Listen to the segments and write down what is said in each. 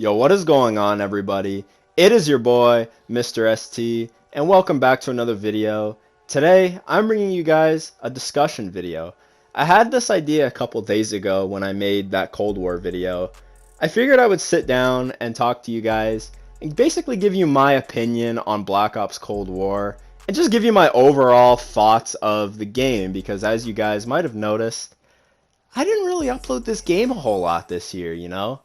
Yo, what is going on, everybody? It is your boy, Mr. ST, and welcome back to another video. Today, I'm bringing you guys a discussion video. I had this idea a couple days ago when I made that Cold War video. I figured I would sit down and talk to you guys and basically give you my opinion on Black Ops Cold War and just give you my overall thoughts of the game because as you guys might have noticed, I didn't really upload this game a whole lot this year, you know?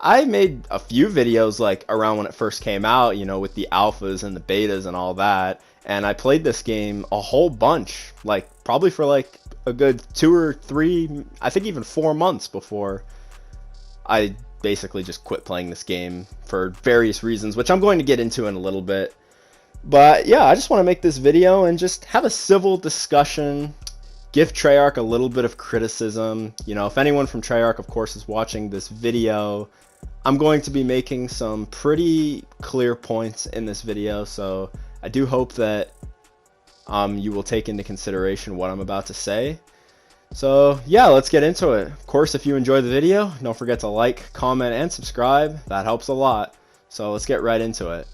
I made a few videos like around when it first came out, you know, with the alphas and the betas and all that. And I played this game a whole bunch, like probably for like a good 2 or 3, I think even 4 months before I basically just quit playing this game for various reasons, which I'm going to get into in a little bit. But yeah, I just want to make this video and just have a civil discussion, give Treyarch a little bit of criticism. You know, if anyone from Treyarch, of course, is watching this video, I'm going to be making some pretty clear points in this video, so I do hope that you will take into consideration what I'm about to say. So yeah, let's get into it. Of course, if you enjoyed the video, don't forget to like, comment, and subscribe. That helps a lot. So let's get right into it.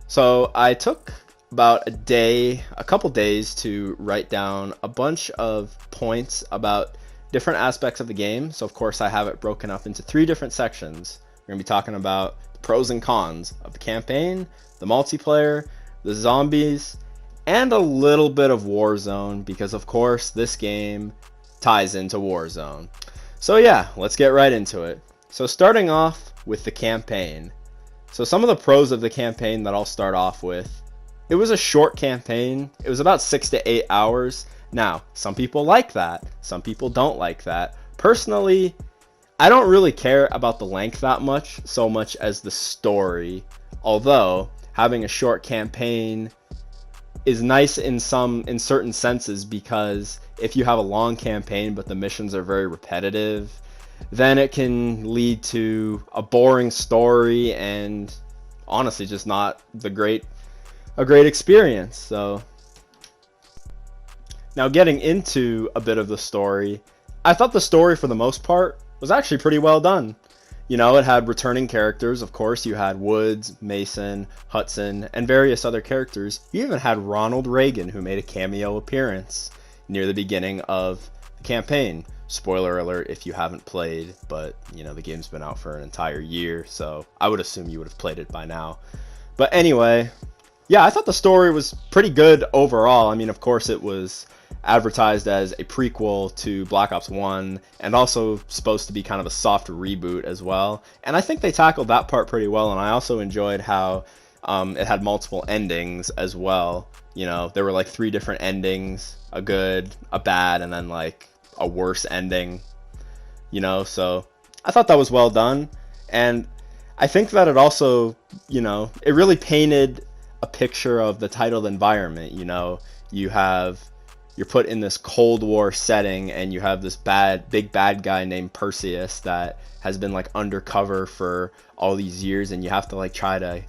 So I took about a couple days to write down a bunch of points about different aspects of the game. So of course I have it broken up into 3 different sections. We're going to be talking about the pros and cons of the campaign, the multiplayer, the zombies, and a little bit of Warzone because of course this game ties into Warzone. So yeah, let's get right into it. So starting off with the campaign. So some of the pros of the campaign that I'll start off with. It was a short campaign. It was about 6 to 8 hours. Now, some people like that. Some people don't like that. Personally, I don't really care about the length that much, so much as the story. Although, having a short campaign is nice in certain senses because if you have a long campaign but the missions are very repetitive, then it can lead to a boring story and honestly just not a great experience. So now getting into a bit of the story, I thought the story for the most part was actually pretty well done. You know, it had returning characters. Of course, you had Woods, Mason, Hudson, and various other characters. You even had Ronald Reagan, who made a cameo appearance near the beginning of the campaign. Spoiler alert if you haven't played, but you know, the game's been out for an entire year, so I would assume you would have played it by now. But anyway, yeah, I thought the story was pretty good overall. I mean, of course, it was advertised as a prequel to Black Ops 1 and also supposed to be kind of a soft reboot as well. And I think they tackled that part pretty well, and I also enjoyed how it had multiple endings as well. You know, there were like 3 different endings, a good, a bad, and then like a worse ending, you know, so I thought that was well done. And I think that it also, you know, it really painted a picture of the titled environment. You know, you're put in this Cold War setting and you have this big bad guy named Perseus that has been like undercover for all these years, and you have to like try to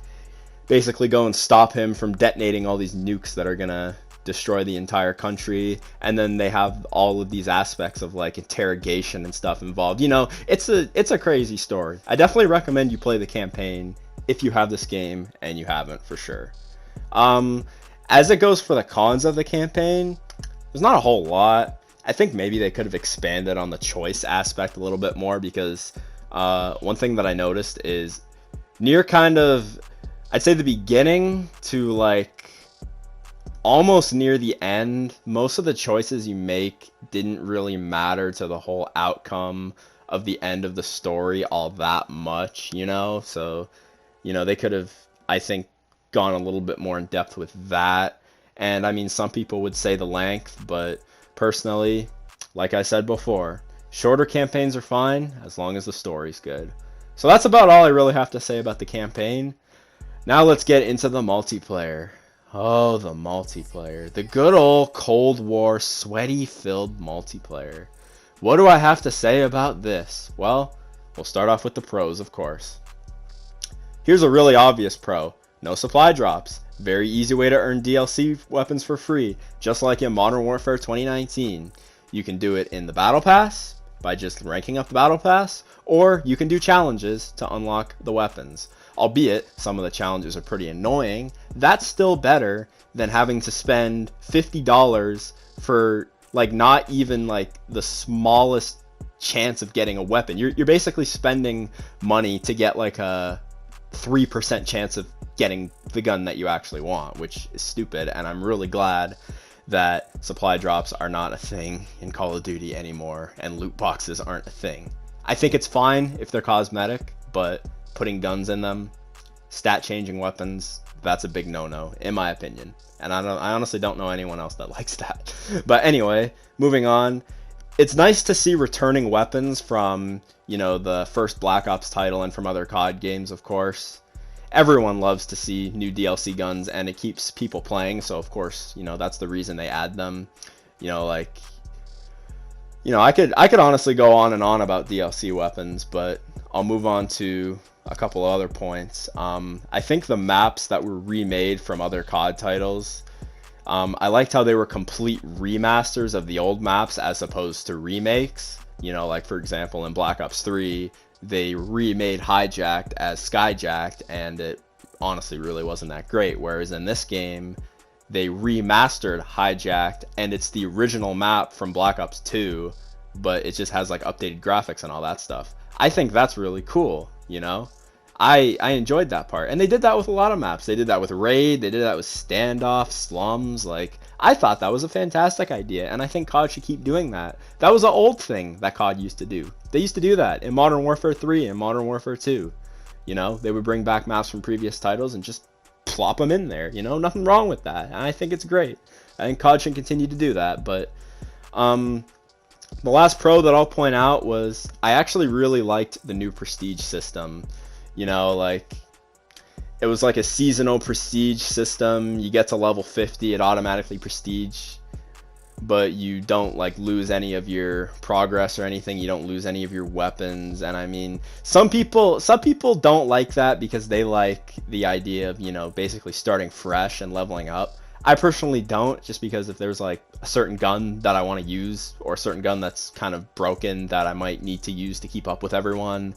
basically go and stop him from detonating all these nukes that are gonna destroy the entire country. And then they have all of these aspects of like interrogation and stuff involved. You know, it's a crazy story. I definitely recommend you play the campaign if you have this game, and you haven't for sure. As it goes for the cons of the campaign, there's not a whole lot. I think maybe they could have expanded on the choice aspect a little bit more because one thing that I noticed is near kind of, I'd say the beginning to like almost near the end, most of the choices you make didn't really matter to the whole outcome of the end of the story all that much, you know? So, you know, they could have, I think, gone a little bit more in depth with that. And I mean, some people would say the length, but personally, like I said before, shorter campaigns are fine as long as the story's good. So that's about all I really have to say about the campaign. Now let's get into the multiplayer. Oh, the multiplayer. The good old Cold War sweaty-filled multiplayer. What do I have to say about this? Well, we'll start off with the pros, of course. Here's a really obvious pro. No supply drops. Very easy way to earn DLC weapons for free, just like in Modern Warfare 2019. You can do it in the Battle Pass, by just ranking up the battle pass, or you can do challenges to unlock the weapons. Albeit some of the challenges are pretty annoying, that's still better than having to spend $50 for like not even like the smallest chance of getting a weapon. You're basically spending money to get like a 3% chance of getting the gun that you actually want, which is stupid. And I'm really glad that supply drops are not a thing in Call of Duty anymore, and loot boxes aren't a thing. I think it's fine if they're cosmetic, but putting guns in them, stat changing weapons, that's a big no-no in my opinion. And I honestly don't know anyone else that likes that. But anyway, moving on. It's nice to see returning weapons from, you know, the first Black Ops title and from other COD games, of course. Everyone loves to see new DLC guns, and it keeps people playing, so of course, you know, that's the reason they add them. You know, like, you know, I could honestly go on and on about DLC weapons, but I'll move on to a couple other points. I think the maps that were remade from other COD titles, I liked how they were complete remasters of the old maps as opposed to remakes. You know, like for example in Black Ops 3, they remade Hijacked as Skyjacked, and it honestly really wasn't that great. Whereas in this game, they remastered Hijacked, and it's the original map from Black Ops 2, but it just has like updated graphics and all that stuff. I think that's really cool, you know? I enjoyed that part, and they did that with a lot of maps. They did that with Raid, they did that with Standoff, Slums. Like, I thought that was a fantastic idea, and I think COD should keep doing that. That was an old thing that COD used to do. They used to do that in Modern Warfare 3 and Modern Warfare 2. You know, they would bring back maps from previous titles and just plop them in there. You know, nothing wrong with that, and I think it's great. I think COD should continue to do that, but the last pro that I'll point out was I actually really liked the new prestige system. You know, like, it was like a seasonal prestige system. You get to level 50, it automatically prestige, but you don't like lose any of your progress or anything. You don't lose any of your weapons. And I mean, some people don't like that because they like the idea of, you know, basically starting fresh and leveling up. I personally don't, just because if there's like a certain gun that I want to use, or a certain gun that's kind of broken that I might need to use to keep up with everyone,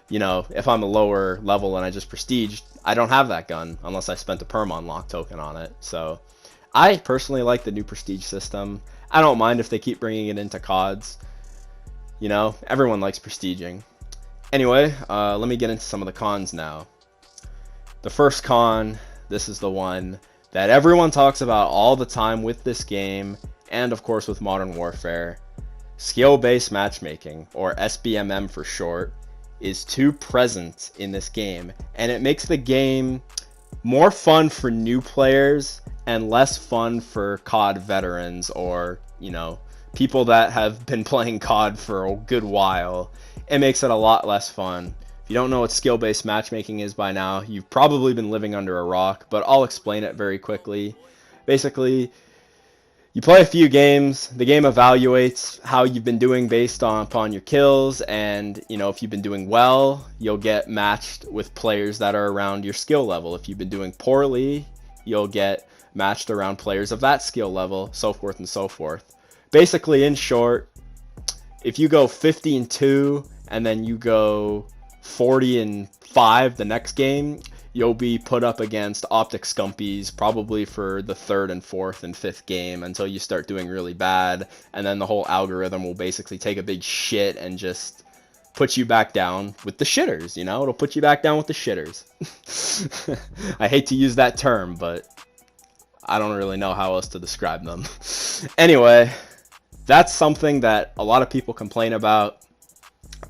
you know, if I'm a lower level and I just prestiged, I don't have that gun unless I spent a perm unlock token on it. So I personally like the new prestige system. I don't mind if they keep bringing it into CODs. You know, everyone likes prestiging. Anyway, let me get into some of the cons now. The first con, this is the one that everyone talks about all the time with this game, and of course with Modern Warfare. Skill-based matchmaking, or SBMM for short, is too present in this game, and it makes the game more fun for new players and less fun for COD veterans, or, you know, people that have been playing COD for a good while. It makes it a lot less fun. If you don't know what skill-based matchmaking is by now, you've probably been living under a rock, but I'll explain it very quickly. Basically, you play a few games, the game evaluates how you've been doing based upon your kills, and, you know, if you've been doing well, you'll get matched with players that are around your skill level. If you've been doing poorly, you'll get matched around players of that skill level, so forth and so forth. Basically, in short, if you go 50-2 and then you go 40-5 the next game, you'll be put up against Optic Scumpies probably for the 3rd and 4th and 5th game until you start doing really bad, and then the whole algorithm will basically take a big shit and just put you back down with the shitters, you know? It'll put you back down with the shitters. I hate to use that term, but I don't really know how else to describe them. Anyway, that's something that a lot of people complain about,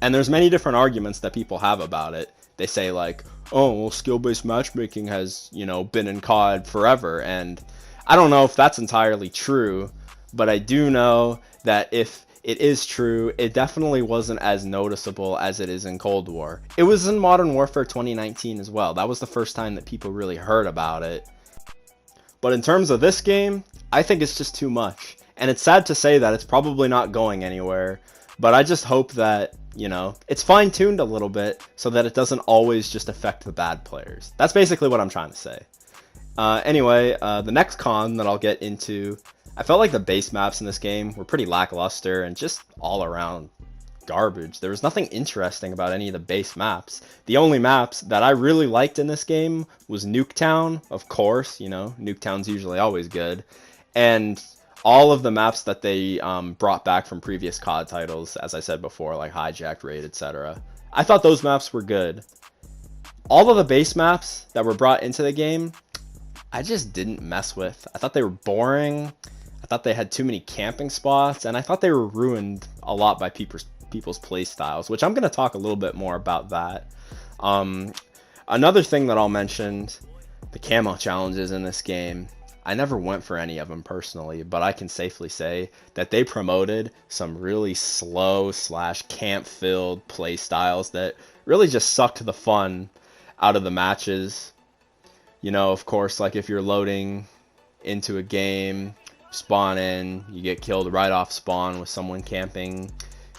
and there's many different arguments that people have about it. They say like, oh, well, skill-based matchmaking has, you know, been in COD forever, and I don't know if that's entirely true, but I do know that if it is true, it definitely wasn't as noticeable as it is in Cold War. It was in Modern Warfare 2019 as well. That was the first time that people really heard about it. But in terms of this game, I think it's just too much, and it's sad to say that it's probably not going anywhere, but I just hope that, you know, it's fine-tuned a little bit so that it doesn't always just affect the bad players. That's basically what I'm trying to say. Anyway, the next con that I'll get into, I felt like the base maps in this game were pretty lackluster and just all around garbage. There was nothing interesting about any of the base maps. The only maps that I really liked in this game was Nuketown, of course, you know, Nuketown's usually always good, and all of the maps that they brought back from previous COD titles, as I said before, like Hijacked, Raid, etc. I thought those maps were good. All of the base maps that were brought into the game, I just didn't mess with. I thought they were boring. I thought they had too many camping spots, and I thought they were ruined a lot by people's play styles, which I'm going to talk a little bit more about that. Another thing that I'll mention, the Camo Challenges in this game. I never went for any of them personally, but I can safely say that they promoted some really slow / camp-filled play styles that really just sucked the fun out of the matches. You know, of course, like if you're loading into a game, spawn in, you get killed right off spawn with someone camping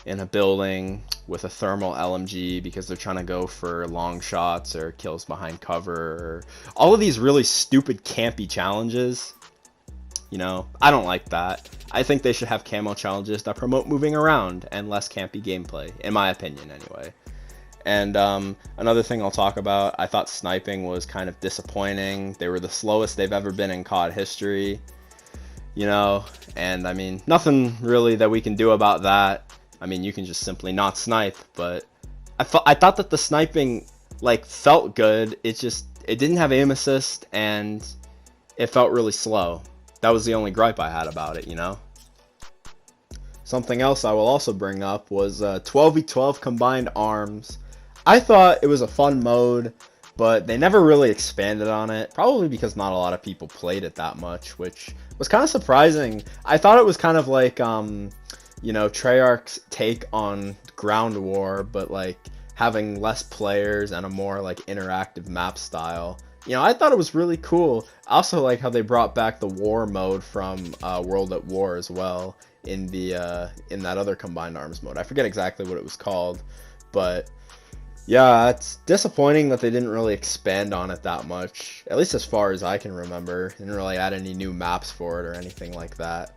in a building with a thermal LMG because they're trying to go for long shots or kills behind cover, or all of these really stupid campy challenges. You know, I don't like that. I think they should have camo challenges that promote moving around and less campy gameplay, in my opinion anyway. And another thing I'll talk about, I thought sniping was kind of disappointing. They were the slowest they've ever been in COD history, you know, and I mean, nothing really that we can do about that. I mean, you can just simply not snipe, but I thought that the sniping, like, felt good. It didn't have aim assist, and it felt really slow. That was the only gripe I had about it, you know? Something else I will also bring up was 12v12 combined arms. I thought it was a fun mode, but they never really expanded on it, probably because not a lot of people played it that much, which was kind of surprising. I thought it was kind of like, you know, Treyarch's take on Ground War, but like having less players and a more like interactive map style. You know, I thought it was really cool. I also like how they brought back the war mode from World at War as well in that other combined arms mode. I forget exactly what it was called, but yeah, it's disappointing that they didn't really expand on it that much, at least as far as I can remember. They didn't really add any new maps for it or anything like that.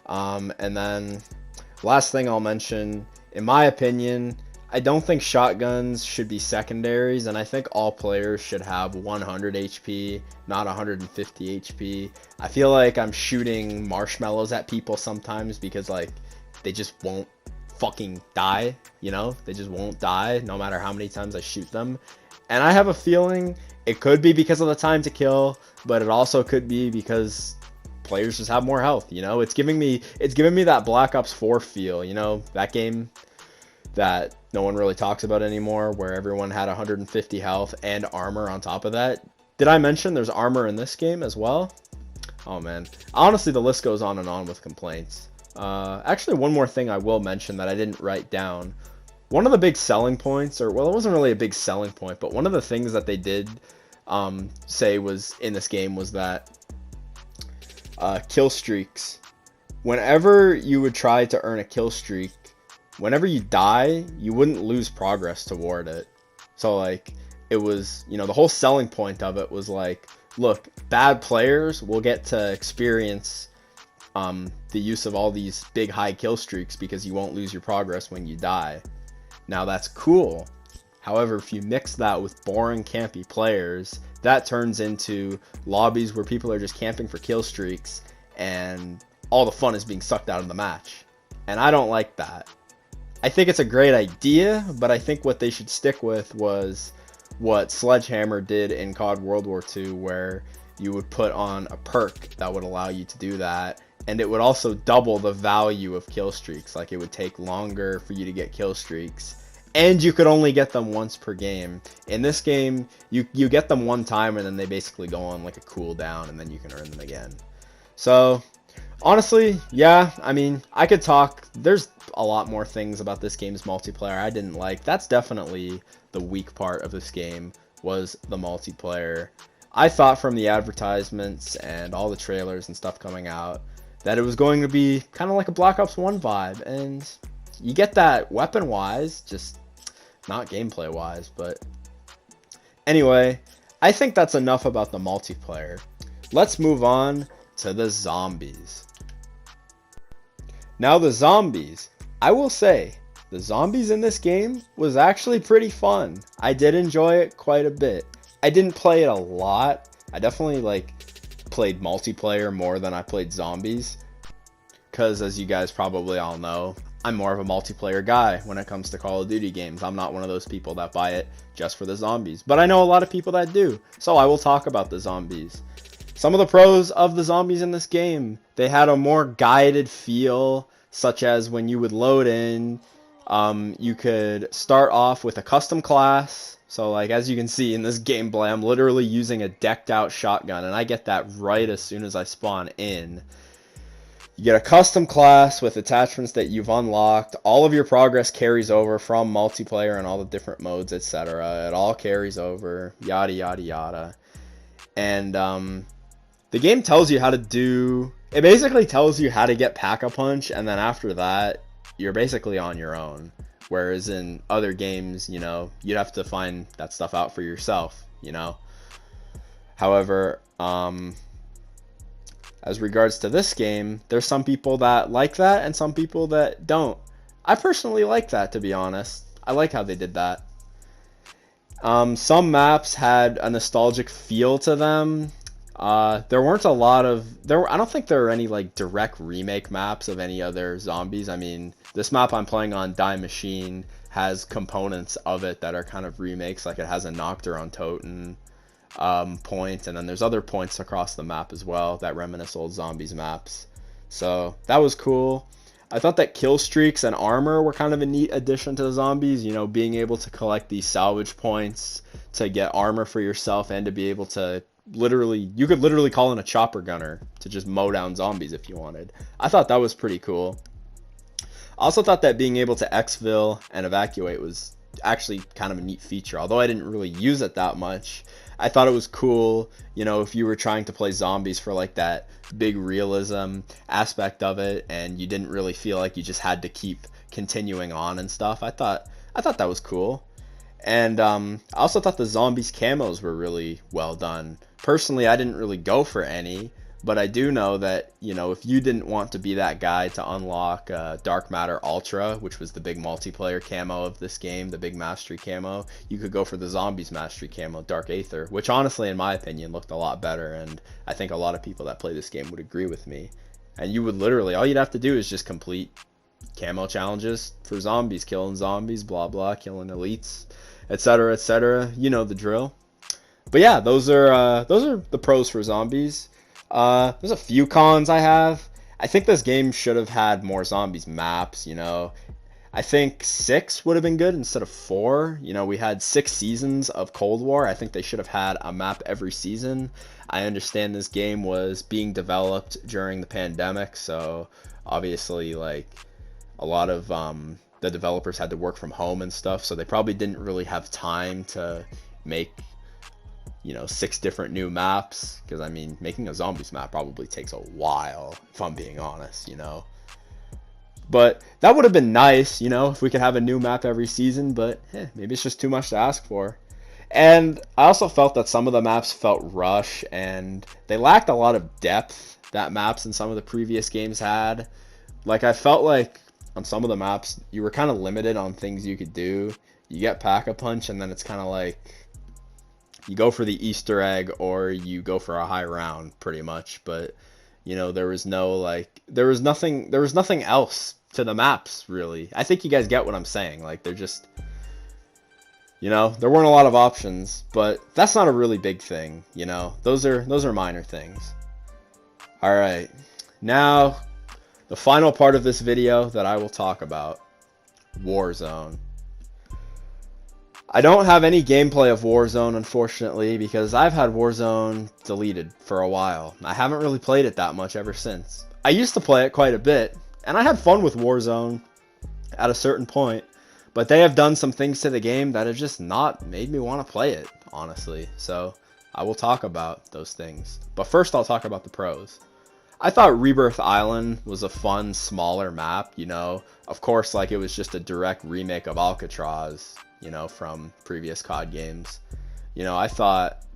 And then last thing I'll mention, in my opinion, I don't think shotguns should be secondaries, and I think all players should have 100 HP, not 150 HP. I feel like I'm shooting marshmallows at people sometimes because, like, they just won't fucking die, you know? They just won't die no matter how many times I shoot them. And I have a feeling it could be because of the time to kill, but it also could be because players just have more health, you know? It's giving me that Black Ops 4 feel, you know? That game that no one really talks about anymore, where everyone had 150 health and armor on top of that. Did I mention there's armor in this game as well? Oh man, honestly the list goes on and on with complaints. Actually, one more thing I will mention that I didn't write down. One of the big selling points, or well, it wasn't really a big selling point, but one of the things that they did say was in this game was that kill streaks. Whenever you would try to earn a kill streak, whenever you die, you wouldn't lose progress toward it. So like, it was, you know, the whole selling point of it was like, look, bad players will get to experience the use of all these big high kill streaks because you won't lose your progress when you die. Now that's cool. However, if you mix that with boring campy players, that turns into lobbies where people are just camping for kill streaks and all the fun is being sucked out of the match. And I don't like that. I think it's a great idea, but I think what they should stick with was what Sledgehammer did in COD World War II, where you would put on a perk that would allow you to do that, and it would also double the value of kill streaks. Like, it would take longer for you to get kill streaks, and you could only get them once per game. In this game, you get them one time, and then they basically go on like a cooldown, and then you can earn them again. So honestly, yeah, I mean, I could talk. There's a lot more things about this game's multiplayer I didn't like. That's definitely the weak part of this game, was the multiplayer. I thought from the advertisements and all the trailers and stuff coming out that it was going to be kind of like a Black Ops 1 vibe, and you get that weapon-wise, just not gameplay-wise. But anyway, I think that's enough about the multiplayer. Let's move on to the zombies. Now the zombies, I will say, the the zombies in this game was actually pretty fun. I did enjoy it quite a bit. I didn't play it a lot. I definitely like played multiplayer more than I played zombies, because as you guys probably all know, I'm more of a multiplayer guy when it comes to Call of Duty games. I'm not one of those people that buy it just for the zombies, but I know a lot of people that do, so I will talk about the zombies. Some of the pros of the zombies in this game: they had a more guided feel, such as when you would load in, you could start off with a custom class. So like, as you can see in this gameplay, I'm literally using a decked out shotgun, and I get that right as soon as I spawn in. You get a custom class with attachments that you've unlocked. All of your progress carries over from multiplayer and all the different modes, etc. It all carries over, yada yada yada. And the game tells you how to do... It basically tells you how to get Pack-a-Punch, and then after that, you're basically on your own. Whereas in other games, you know, you'd have to find that stuff out for yourself, you know. However, as regards to this game, there's some people that like that and some people that don't. I personally like that, to be honest. I like how they did that. Some maps had a nostalgic feel to them. There weren't a lot of... I don't think there were any like direct remake maps of any other zombies. I mean, this map I'm playing on, Die Machine, has components of it that are kind of remakes. Like it has a Noctur on Toten point, and then there's other points across the map as well that reminisce old zombies maps. So that was cool. I thought that kill streaks and armor were kind of a neat addition to the zombies, you know, being able to collect these salvage points to get armor for yourself, and to be able to literally, you could literally call in a chopper gunner to just mow down zombies if you wanted. I thought that was pretty cool. I also thought that being able to exfil and evacuate was actually kind of a neat feature, although I didn't really use it that much. I thought it was cool, you know, if you were trying to play zombies for like that big realism aspect of it, and you didn't really feel like you just had to keep continuing on and stuff. I thought that was cool. And I also thought the zombies camos were really well done. Personally, I didn't really go for any, but I do know that, you know, if you didn't want to be that guy to unlock Dark Matter Ultra, which was the big multiplayer camo of this game, the big mastery camo, you could go for the zombies mastery camo, Dark Aether, which honestly, in my opinion, looked a lot better, and I think a lot of people that play this game would agree with me. And you would literally, all you'd have to do is just complete camo challenges for zombies, killing zombies, blah blah, killing elites, etc etc. You know the drill. But yeah, those are the pros for zombies. There's a few cons I have. I think this game should have had more zombies maps, you know. I think 6 would have been good instead of 4. You know, we had 6 seasons of Cold War. I think they should have had a map every season. I understand this game was being developed during the pandemic, so obviously like a lot of the developers had to work from home and stuff, so they probably didn't really have time to make, you know, 6 different new maps, because I mean, making a zombies map probably takes a while, if I'm being honest, you know. But that would have been nice, you know, if we could have a new map every season, but maybe it's just too much to ask for. And I also felt that some of the maps felt rush, and they lacked a lot of depth that maps in some of the previous games had. Like, I felt like on some of the maps, you were kind of limited on things you could do. You get Pack-a-Punch, and then it's kind of like, you go for the Easter egg or you go for a high round, pretty much. But, you know, there was nothing else to the maps, really. I think you guys get what I'm saying. Like, they're just, you know, there weren't a lot of options, but that's not a really big thing, you know. Those are minor things. All right, now the final part of this video that I will talk about, Warzone. I don't have any gameplay of Warzone, unfortunately, because I've had Warzone deleted for a while. I haven't really played it that much ever since. I used to play it quite a bit, and I had fun with Warzone at a certain point, but they have done some things to the game that have just not made me want to play it, honestly. So I will talk about those things. But first, I'll talk about the pros. I thought Rebirth Island was a fun, smaller map, you know. Of course, like, it was just a direct remake of Alcatraz, you know, from previous COD games. You know, I thought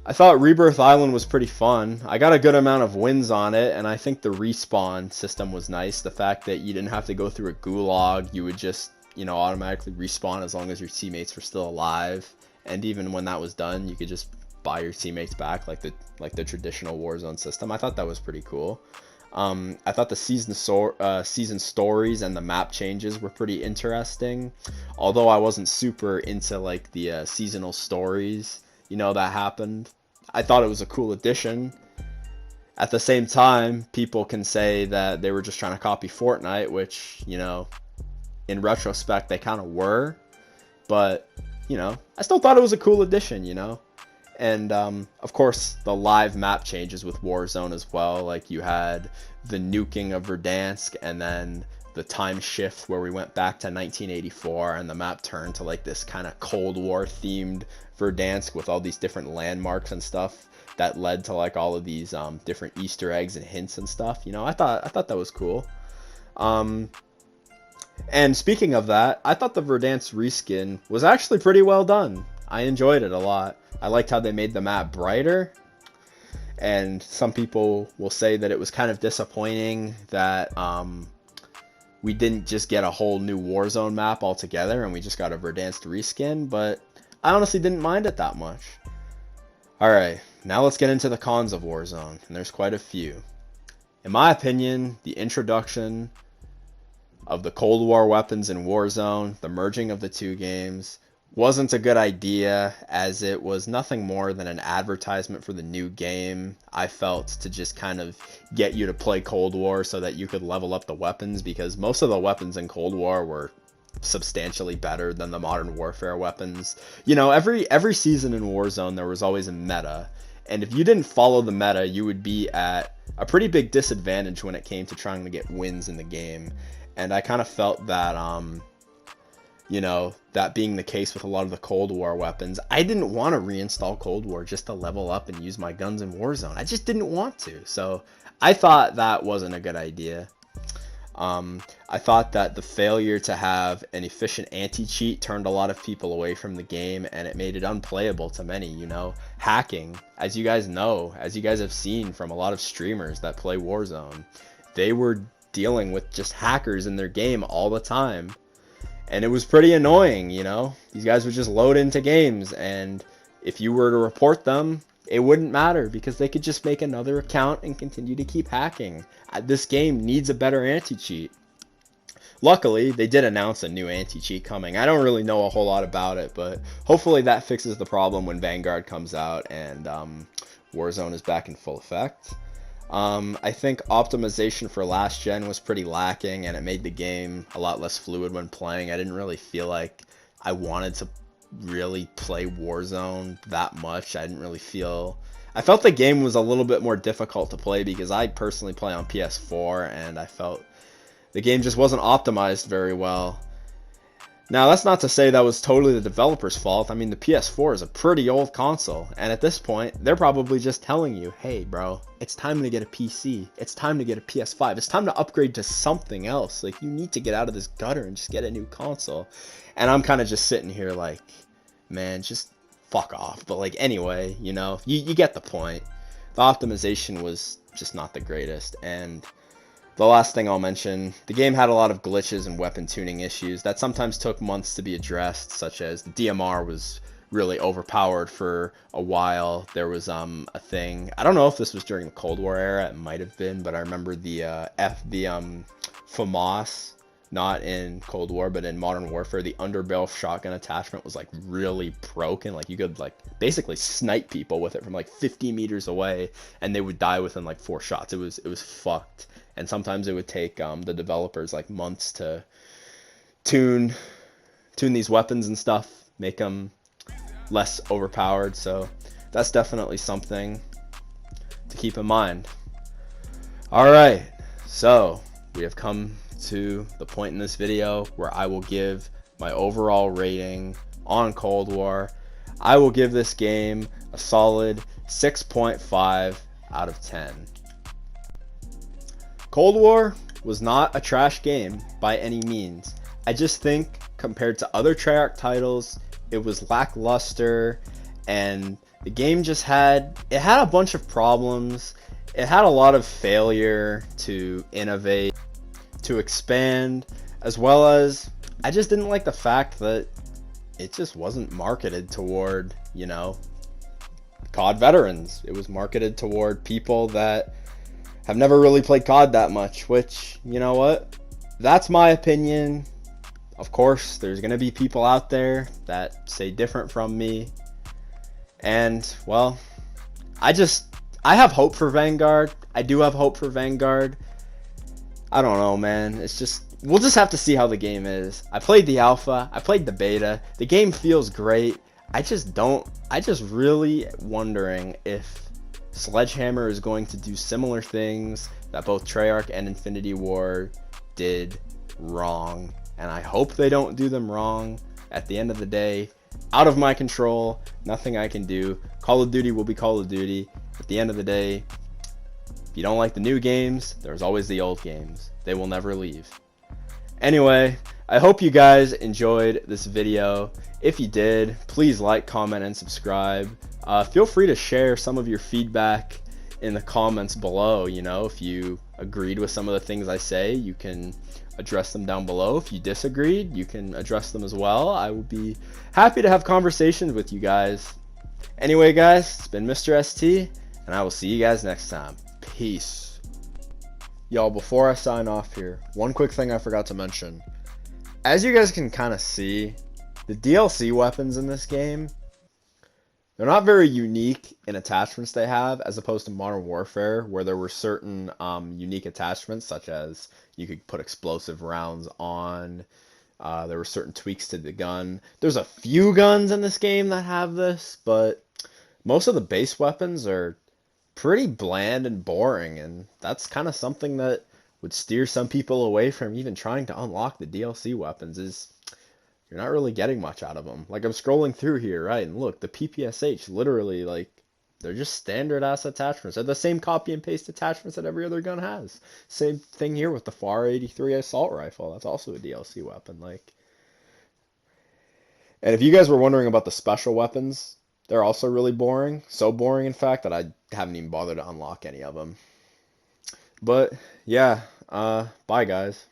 I thought Rebirth Island was pretty fun. I got a good amount of wins on it, and I think the respawn system was nice. The fact that you didn't have to go through a gulag, you would just, you know, automatically respawn as long as your teammates were still alive. And even when that was done, you could just buy your teammates back like the traditional Warzone system. I thought that was pretty cool. I thought the season stories and the map changes were pretty interesting. Although I wasn't super into like the seasonal stories, you know, that happened. I thought it was a cool addition. At the same time, people can say that they were just trying to copy Fortnite, which, you know, in retrospect, they kind of were. But, you know, I still thought it was a cool addition, you know. And, of course, the live map changes with Warzone as well. Like, you had the nuking of Verdansk, and then the time shift where we went back to 1984, and the map turned to, like, this kind of Cold War-themed Verdansk with all these different landmarks and stuff that led to, like, all of these different Easter eggs and hints and stuff. You know, I thought that was cool. And speaking of that, I thought the Verdansk reskin was actually pretty well done. I enjoyed it a lot. I liked how they made the map brighter, and some people will say that it was kind of disappointing that we didn't just get a whole new Warzone map altogether and we just got a Verdansk reskin, but I honestly didn't mind it that much. Alright, now let's get into the cons of Warzone, and there's quite a few. In my opinion, the introduction of the Cold War weapons in Warzone, the merging of the two games, wasn't a good idea, as it was nothing more than an advertisement for the new game. I felt, to just kind of get you to play Cold War so that you could level up the weapons, because most of the weapons in Cold War were substantially better than the Modern Warfare weapons. You know, every season in Warzone there was always a meta, and if you didn't follow the meta, you would be at a pretty big disadvantage when it came to trying to get wins in the game. And I kind of felt that you know, that being the case with a lot of the Cold War weapons, I didn't want to reinstall Cold War just to level up and use my guns in Warzone. I just didn't want to. So I thought that wasn't a good idea. I thought that the failure to have an efficient anti-cheat turned a lot of people away from the game, and it made it unplayable to many, you know. Hacking, as you guys know, as you guys have seen from a lot of streamers that play Warzone, they were dealing with just hackers in their game all the time. And it was pretty annoying, you know. These guys would just load into games, and if you were to report them, it wouldn't matter because they could just make another account and continue to keep hacking. This game needs a better anti-cheat. Luckily, they did announce a new anti-cheat coming. I don't really know a whole lot about it, but hopefully that fixes the problem when Vanguard comes out and Warzone is back in full effect. I think optimization for last gen was pretty lacking, and it made the game a lot less fluid when playing. I didn't really feel like I wanted to really play Warzone that much. I felt the game was a little bit more difficult to play because I personally play on PS4, and I felt the game just wasn't optimized very well. Now, that's not to say that was totally the developer's fault. I mean, the PS4 is a pretty old console, and at this point, they're probably just telling you, hey, bro, it's time to get a PC. It's time to get a PS5. It's time to upgrade to something else. Like, you need to get out of this gutter and just get a new console. And I'm kind of just sitting here like, man, just fuck off. But, like, anyway, you know, you get the point. The optimization was just not the greatest, and the last thing I'll mention, the game had a lot of glitches and weapon tuning issues that sometimes took months to be addressed, such as the DMR was really overpowered for a while. There was a thing, I don't know if this was during the Cold War era, it might have been, but I remember the FAMAS, not in Cold War, but in Modern Warfare, the underbarrel shotgun attachment was like really broken. Like you could like basically snipe people with it from like 50 meters away, and they would die within like 4 shots. It was fucked. And sometimes it would take the developers like months to tune these weapons and stuff, make them less overpowered. So that's definitely something to keep in mind. All right, so we have come to the point in this video where I will give my overall rating on Cold War. I will give this game a solid 6.5 out of 10. Cold War was not a trash game by any means. I just think compared to other Treyarch titles, it was lackluster, and The game just had a bunch of problems. It had a lot of failure to innovate, to expand, as well as I just didn't like the fact that it just wasn't marketed toward, COD veterans. It was marketed toward people that have never really played COD that much, which, you know what? That's my opinion. Of course, there's going to be people out there that say different from me. And, well, I have hope for Vanguard. I do have hope for Vanguard. I don't know, man. We'll just have to see how the game is. I played the alpha. I played the beta. The game feels great. I just really wondering if Sledgehammer is going to do similar things that both Treyarch and Infinity Ward did wrong. And I hope they don't do them wrong. At the end of the day, out of my control, nothing I can do. Call of Duty will be Call of Duty. At the end of the day, if you don't like the new games, there's always the old games. They will never leave. Anyway, I hope you guys enjoyed this video. If you did, please like, comment, and subscribe. Feel free to share some of your feedback in the comments below. If you agreed with some of the things I say, you can address them down below. If you disagreed, you can address them as well. I will be happy to have conversations with you guys. Anyway, guys, it's been Mr. ST, and I will see you guys next time. Peace. Y'all, before I sign off here, one quick thing I forgot to mention. As you guys can kind of see, the DLC weapons in this game, they're not very unique in attachments they have, as opposed to Modern Warfare, where there were certain unique attachments, such as you could put explosive rounds on. There were certain tweaks to the gun. There's a few guns in this game that have this, but most of the base weapons are pretty bland and boring, and that's kind of something that would steer some people away from even trying to unlock the DLC weapons, is you're not really getting much out of them. Like, I'm scrolling through here, right, and look, the PPSH, literally, like, they're just standard ass attachments. They're the same copy and paste attachments that every other gun has. Same thing here with the FAR 83 assault rifle. That's also a DLC weapon. And if you guys were wondering about the special weapons, they're also really boring. So boring, in fact, that I haven't even bothered to unlock any of them. But, yeah, bye, guys.